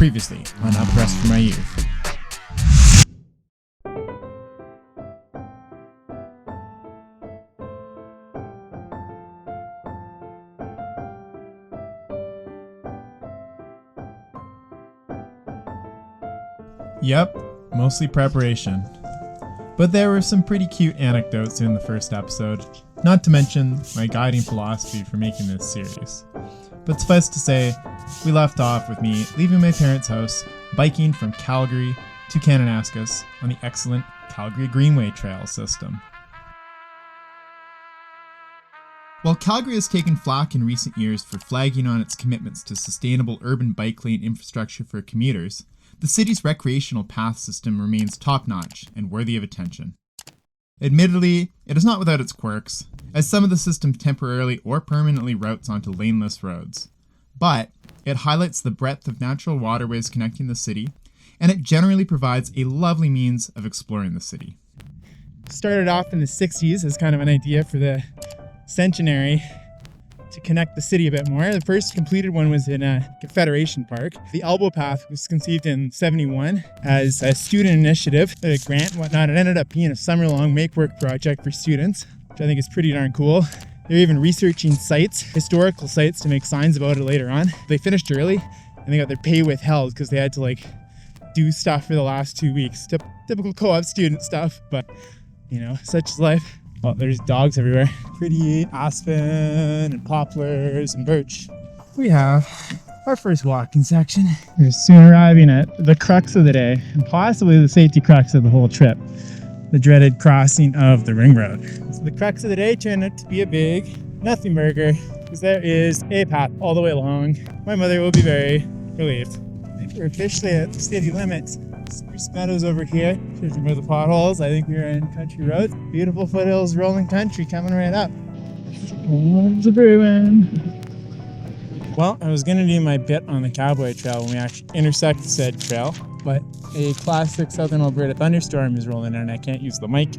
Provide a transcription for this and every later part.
Previously on Upthrust for My Youth. Yep, mostly preparation. But there were some pretty cute anecdotes in the first episode, not to mention my guiding philosophy for making this series. But suffice to say, we left off with me leaving my parents' house, biking from Calgary to Kananaskis on the excellent Calgary Greenway Trail system. While Calgary has taken flack in recent years for flagging on its commitments to sustainable urban bike lane infrastructure for commuters, the city's recreational path system remains top-notch and worthy of attention. Admittedly, it is not without its quirks, as some of the system temporarily or permanently routes onto laneless roads. But it highlights the breadth of natural waterways connecting the city, and it generally provides a lovely means of exploring the city. Started off in the 60s as kind of an idea for the centenary to connect the city a bit more. The first completed one was in Confederation Park. The Elbow Path was conceived in 71 as a student initiative, a grant and whatnot. It ended up being a summer-long make-work project for students, which I think is pretty darn cool. They're even researching sites, historical sites, to make signs about it later on. They finished early and they got their pay withheld because they had to do stuff for the last 2 weeks. Typical co-op student stuff, but such is life. Oh, there's dogs everywhere. Pretty aspen and poplars and birch. We have our first walking section. We're soon arriving at the crux of the day, and possibly the safety crux of the whole trip, the dreaded crossing of the ring road. So the crux of the day turned out to be a big nothing burger, because there is a path all the way along. My mother will be very relieved. I think we're officially at the city limits. Spruce meadows over here. Judging by the potholes, I think we're in country roads. Beautiful foothills, rolling country coming right up. Well, I was going to do my bit on the Cowboy Trail when we actually intersect said trail, but a classic southern Alberta thunderstorm is rolling in and I can't use the mic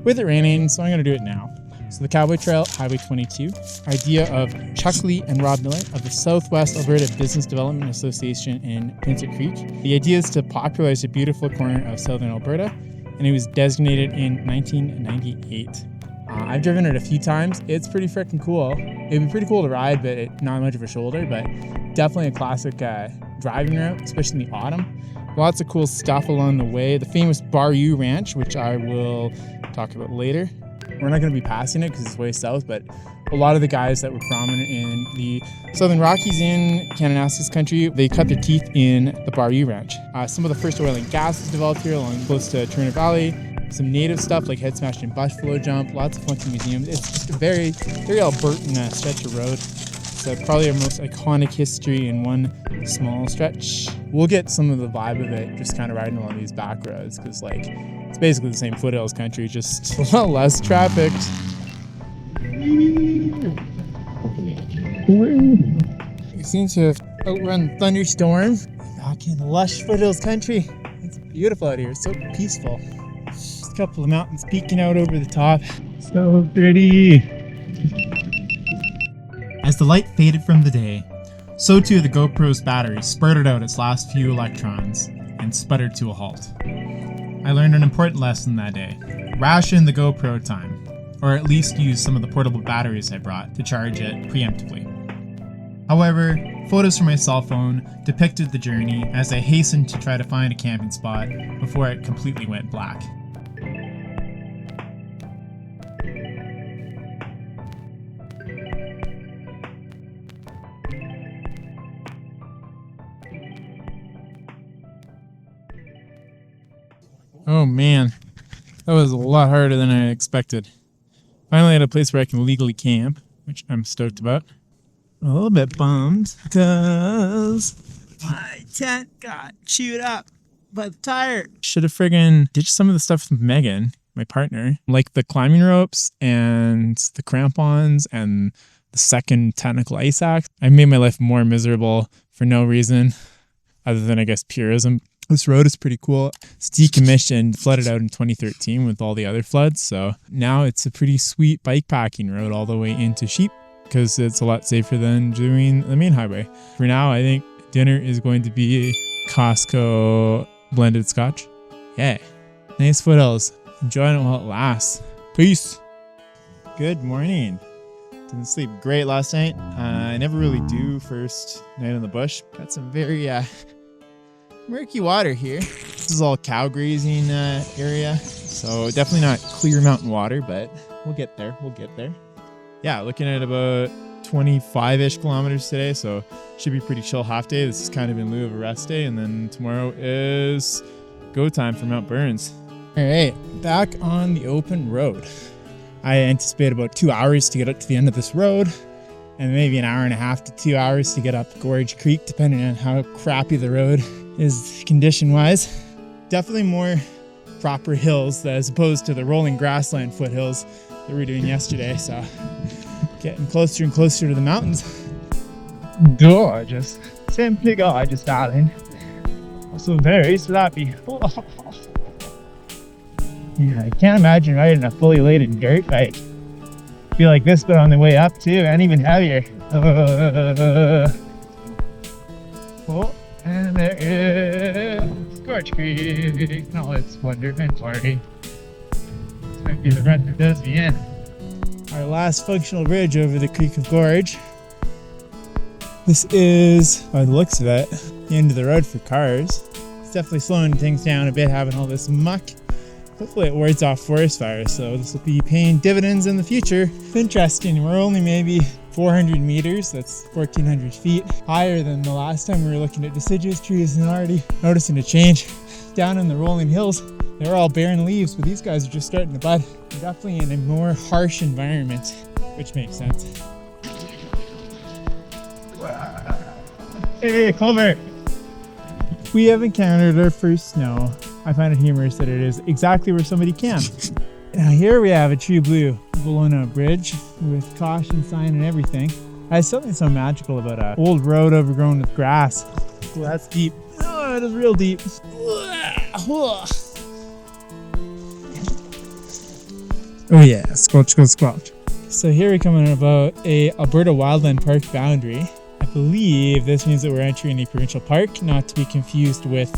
with it raining, so I'm going to do it now. So the Cowboy Trail, Highway 22, idea of Chuck Lee and Rob Miller of the Southwest Alberta Business Development Association in Pincer Creek. The idea is to popularize a beautiful corner of southern Alberta, and it was designated in 1998. I've driven it a few times. It's pretty freaking cool. It'd be pretty cool to ride, but not much of a shoulder, but definitely a classic driving route, especially in the autumn. Lots of cool stuff along the way. The famous Bayou Ranch, which I will talk about later. We're not going to be passing it because it's way south, but a lot of the guys that were prominent in the Southern Rockies in Kananaskis Country, they cut their teeth in the Bayou Ranch. Some of the first oil and gas was developed here along close to Turner Valley. Some native stuff like head smash and buffalo jump, lots of funky museums. It's just a very, very Albertan stretch of road. It's probably our most iconic history in one small stretch. We'll get some of the vibe of it just kind of riding along these back roads because it's basically the same foothills country, just a lot less trafficked. We seem to have outrun the thunderstorm. Back in lush foothills country. It's beautiful out here, so peaceful. Just a couple of mountains peeking out over the top. So pretty. As the light faded from the day, so too the GoPro's battery spurted out its last few electrons and sputtered to a halt. I learned an important lesson that day. Ration the GoPro time, or at least use some of the portable batteries I brought to charge it preemptively. However, photos from my cell phone depicted the journey as I hastened to try to find a camping spot before it completely went black. Oh man, that was a lot harder than I expected. Finally at a place where I can legally camp, which I'm stoked about. A little bit bummed because my tent got chewed up by the tire. Should have friggin' ditched some of the stuff with Megan, my partner, like the climbing ropes and the crampons and the second technical ice axe. I made my life more miserable for no reason other than, I guess, purism. This road is pretty cool. It's decommissioned, flooded out in 2013 with all the other floods. So now it's a pretty sweet bike packing road all the way into Sheep because it's a lot safer than doing the main highway. For now, I think dinner is going to be Costco blended scotch. Yeah. Nice foothills. Enjoying it while it lasts. Peace. Good morning. Didn't sleep great last night. I never really do first night in the bush. Got some very murky water here. This is all cow grazing area. So definitely not clear mountain water, but we'll get there. We'll get there. Yeah, looking at about 25-ish kilometers today, so should be pretty chill half day. This is kind of in lieu of a rest day, and then tomorrow is go time for Mount Burns. All right, back on the open road. I anticipate about 2 hours to get up to the end of this road, and maybe an hour and a half to 2 hours to get up Gorge Creek, depending on how crappy the road is condition-wise. Definitely more proper hills as opposed to the rolling grassland foothills that we were doing yesterday, so getting closer and closer to the mountains. Gorgeous. Simply gorgeous, darling. Also very sloppy. Yeah, I can't imagine riding a fully laden dirt bike. Feel like this, but on the way up too, and even heavier. Oh, and there is Gorge Creek in all its wonder and glory. This might be the run that does me in. Our last functional bridge over the Creek of Gorge. This is, by the looks of it, the end of the road for cars. It's definitely slowing things down a bit, having all this muck. Hopefully it wards off forest fires, so this will be paying dividends in the future. It's interesting, we're only maybe 400 meters, that's 1,400 feet, higher than the last time we were looking at deciduous trees, and already noticing a change. Down in the rolling hills, they're all barren leaves, but these guys are just starting to bud. We're definitely in a more harsh environment, which makes sense. Hey, Clover! We have encountered our first snow. I find it humorous that it is exactly where somebody camped. Now here we have a true blue blown out bridge with caution sign and everything. There's something so magical about an old road overgrown with grass. Well, that's deep. Oh, it is real deep. Oh yeah, squelch, go squelch. So here we're coming about a Alberta Wildland Park boundary. I believe this means that we're entering a provincial park, not to be confused with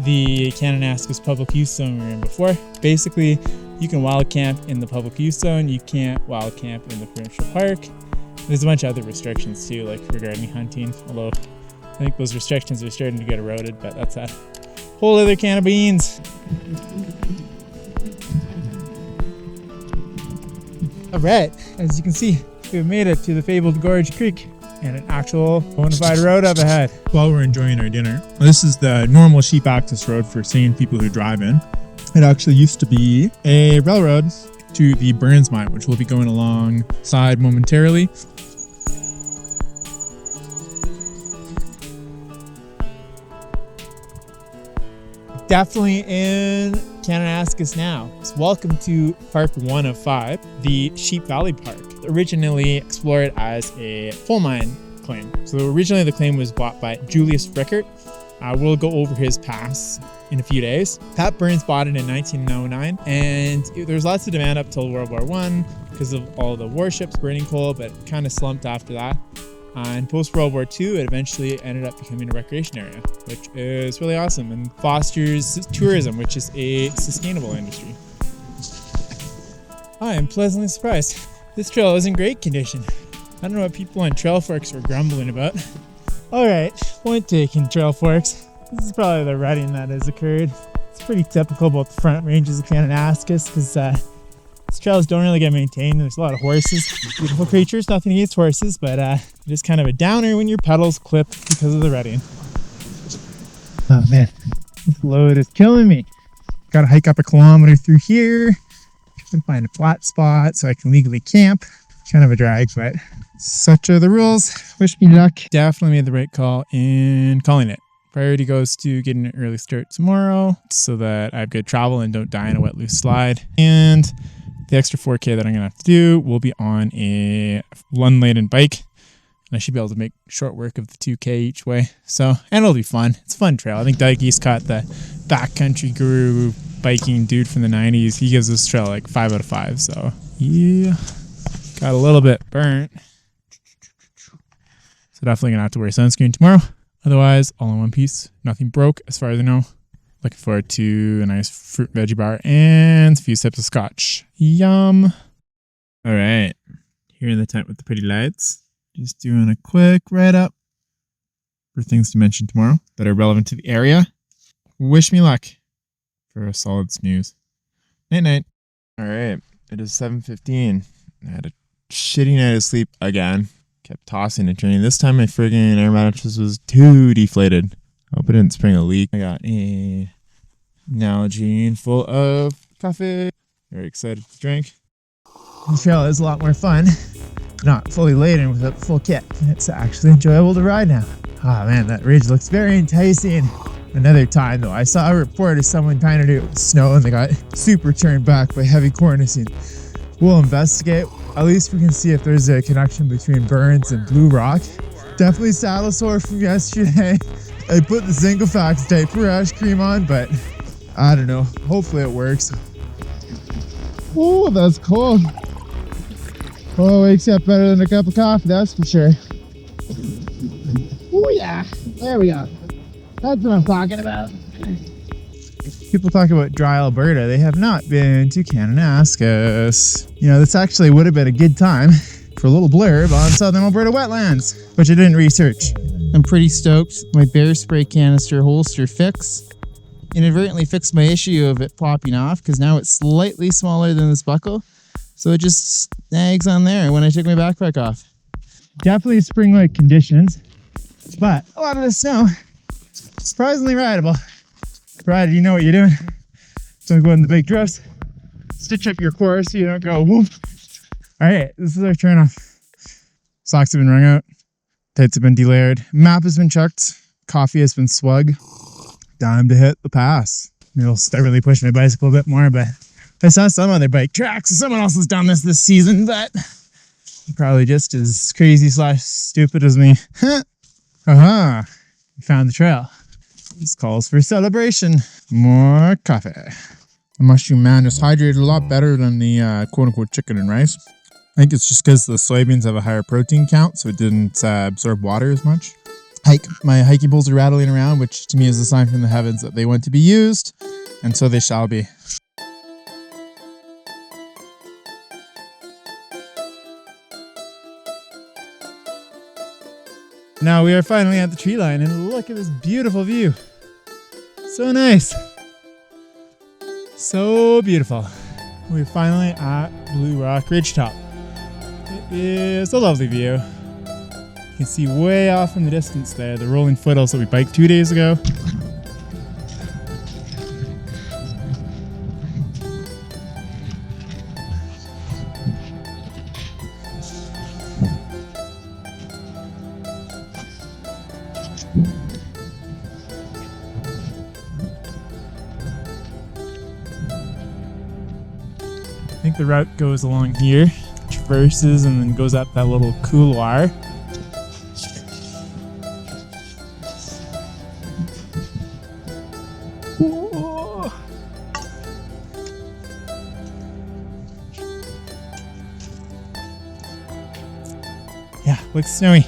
the Kananaskis public use zone we were in before. Basically, you can wild camp in the public use zone, you can't wild camp in the provincial park. There's a bunch of other restrictions too, like regarding hunting, although I think those restrictions are starting to get eroded, but that's a whole other can of beans. All right, as you can see, we've made it to the fabled Gorge Creek and an actual bona fide road up ahead. While we're enjoying our dinner, this is the normal sheep access road for sane people who drive in. It actually used to be a railroad to the Burns mine, which we'll be going alongside momentarily. Definitely in Kananaskis now. So welcome to Park 1 of 5, the Sheep Valley Park. Originally explored as a full mine claim. So originally the claim was bought by Julius Frickert. We'll go over his past in a few days. Pat Burns bought it in 1909, and there was lots of demand up till World War I because of all the warships burning coal, but kind of slumped after that. And post-World War II, it eventually ended up becoming a recreation area, which is really awesome and fosters tourism, which is a sustainable industry. I am pleasantly surprised. This trail is in great condition. I don't know what people on Trail Forks were grumbling about. Alright, point taken, Trail Forks. This is probably the rutting that has occurred. It's pretty typical about the front ranges of Kananaskis because these trails don't really get maintained. There's a lot of horses, beautiful creatures, nothing against horses, but it is kind of a downer when your pedals clip because of the rutting. Oh man, this load is killing me. Gotta hike up a kilometer through here and find a flat spot so I can legally camp. Kind of a drag, but such are the rules. Wish me luck. Definitely made the right call in calling it. Priority goes to getting an early start tomorrow so that I have good travel and don't die in a wet loose slide. And the extra 4K that I'm gonna have to do will be on a unladen bike. And I should be able to make short work of the 2K each way. So, and it'll be fun. It's a fun trail. I think Doug Eastcott, the backcountry guru biking dude from the 90s, he gives this trail like 5 out of 5. So, yeah. Got a little bit burnt. So definitely gonna have to wear sunscreen tomorrow. Otherwise, all in one piece. Nothing broke as far as I know. Looking forward to a nice fruit veggie bar and a few sips of scotch. Yum. All right. Here in the tent with the pretty lights. Just doing a quick write-up for things to mention tomorrow that are relevant to the area. Wish me luck for a solid snooze. Night-night. All right. It is 7:15. I had a shitty night of sleep again. Kept tossing and turning. This time my friggin' air mattress was too deflated. I hope it didn't spring a leak. I got a Nalgene full of coffee. Very excited to drink. The trail is a lot more fun. Not fully laden with a full kit. It's actually enjoyable to ride now. Ah, man, that ridge looks very enticing. Another time though, I saw a report of someone trying to do it with snow and they got super turned back by heavy cornicing. We'll investigate. At least we can see if there's a connection between burns and blue rock. Definitely saddle sore from yesterday. I put the Zincofax diaper rash cream on, but I don't know. Hopefully it works. Oh, that's cold. Oh, wakes up better than a cup of coffee, that's for sure. Oh yeah, there we go. That's what I'm talking about. People talk about dry Alberta. They have not been to Kananaskis. You know, this actually would have been a good time for a little blurb on southern Alberta wetlands, which I didn't research. I'm pretty stoked. My bear spray canister holster fix inadvertently fixed my issue of it popping off because now it's slightly smaller than this buckle. So it just snags on there when I take my backpack off. Definitely spring-like conditions, but a lot of the snow, surprisingly rideable. Provided you know what you're doing. Don't go in the big drifts. Stitch up your core so you don't go whoop. All right, this is our turn off. Socks have been wrung out. Tights have been delayered. Map has been checked. Coffee has been swug. Time to hit the pass. Maybe I'll start really pushing my bicycle a bit more, but I saw some other bike tracks. Someone else has done this season, but probably just as crazy / stupid as me. Aha! We found the trail. This calls for celebration. More coffee. The mushroom man is hydrated a lot better than the quote-unquote chicken and rice. I think it's just because the soybeans have a higher protein count, so it didn't absorb water as much. My hiking poles are rattling around, which to me is a sign from the heavens that they want to be used, and so they shall be. Now we are finally at the tree line, and look at this beautiful view. So nice. So beautiful. We're finally at Blue Rock Ridgetop. It is a lovely view. You can see way off in the distance there the rolling foothills that we biked 2 days ago. I think the route goes along here, traverses, and then goes up that little couloir. Whoa. Yeah, looks snowy.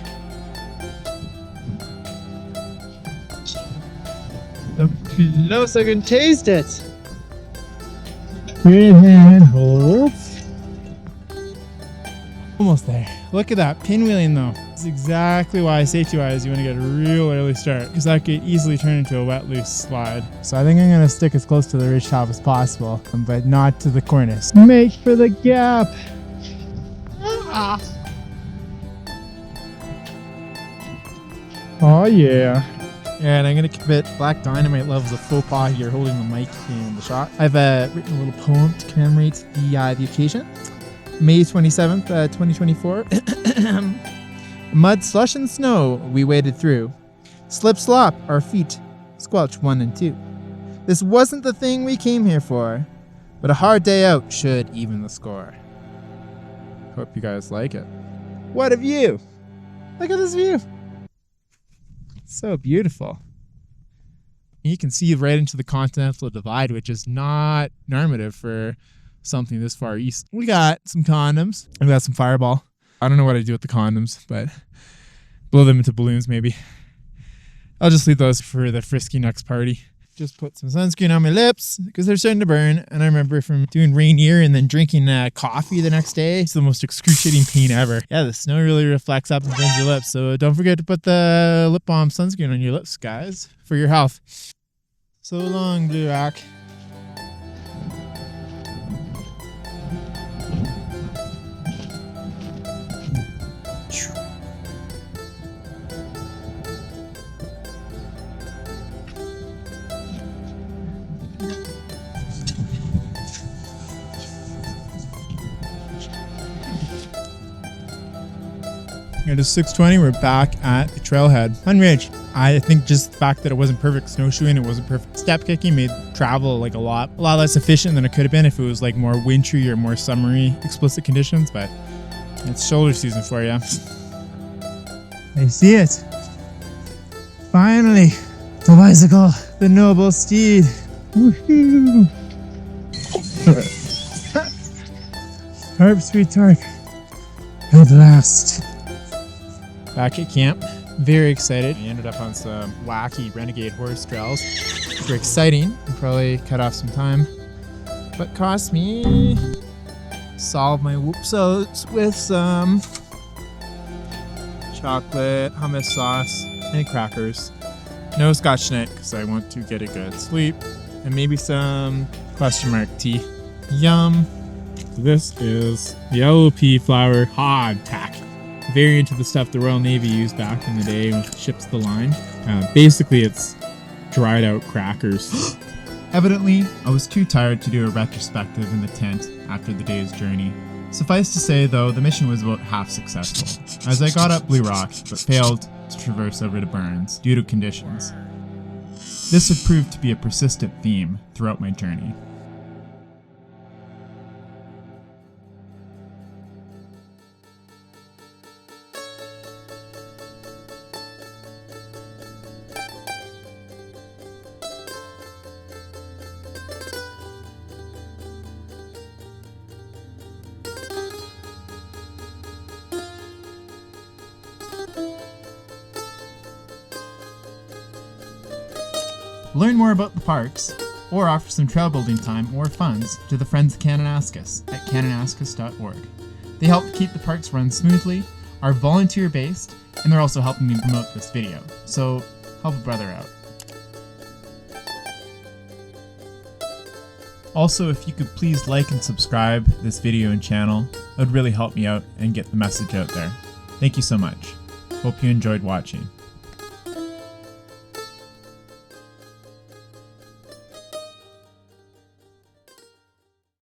Up close, I can taste it. Breathe in, hold. Almost there. Look at that pinwheeling though. That's exactly why safety-wise you want to get a real early start, because that could easily turn into a wet loose slide. So I think I'm going to stick as close to the ridge top as possible, but not to the cornice. Make for the gap. Oh yeah. Yeah, and I'm going to commit Black Dynamite levels of faux pas here, holding the mic in the shot. I've written a little poem to commemorate the occasion. May 27th, 2024. Mud, slush, and snow we waded through. Slip, slop, our feet squelch 1 and 2. This wasn't the thing we came here for, but a hard day out should even the score. Hope you guys like it. What a view! Look at this view! So beautiful. You can see right into the Continental Divide, which is not normative for something this far east. We got some condoms. We got some Fireball. I don't know what I do with the condoms, but blow them into balloons maybe. I'll just leave those for the Frisky Nucks party. Just put some sunscreen on my lips because they're starting to burn. And I remember from doing Rainier and then drinking coffee the next day. It's the most excruciating pain ever. Yeah, the snow really reflects up and burns your lips. So don't forget to put the lip balm sunscreen on your lips, guys, for your health. So long, Blue Rock. It is 6:20. We're back at the trailhead. Fun Ridge. I think just the fact that it wasn't perfect snowshoeing, it wasn't perfect step kicking, made travel like a lot less efficient than it could have been if it was like more wintry or more summery explicit conditions. But it's shoulder season for you. I see it. Finally, the bicycle, the noble steed. Woohoo! Harp, sweet torque. At last. Back at camp, very excited. We ended up on some wacky renegade horse trails. Super exciting. Probably cut off some time, but cost me solve my whoops oats with some chocolate, hummus sauce, and crackers. No Scotch Night because I want to get a good sleep, and maybe some question mark tea. Yum. This is the LOP flour hod tack. Variant of the stuff the Royal Navy used back in the day with ships to the line. Basically, it's dried out crackers. Evidently, I was too tired to do a retrospective in the tent after the day's journey. Suffice to say, though, the mission was about half successful, as I got up Blue Rock, but failed to traverse over to Burns due to conditions. This would prove to be a persistent theme throughout my journey. Learn more about the parks, or offer some trail building time or funds to the Friends of Kananaskis at kananaskis.org. They help keep the parks run smoothly, are volunteer-based, and they're also helping me promote this video, so help a brother out. Also, if you could please like and subscribe this video and channel, it would really help me out and get the message out there. Thank you so much. Hope you enjoyed watching.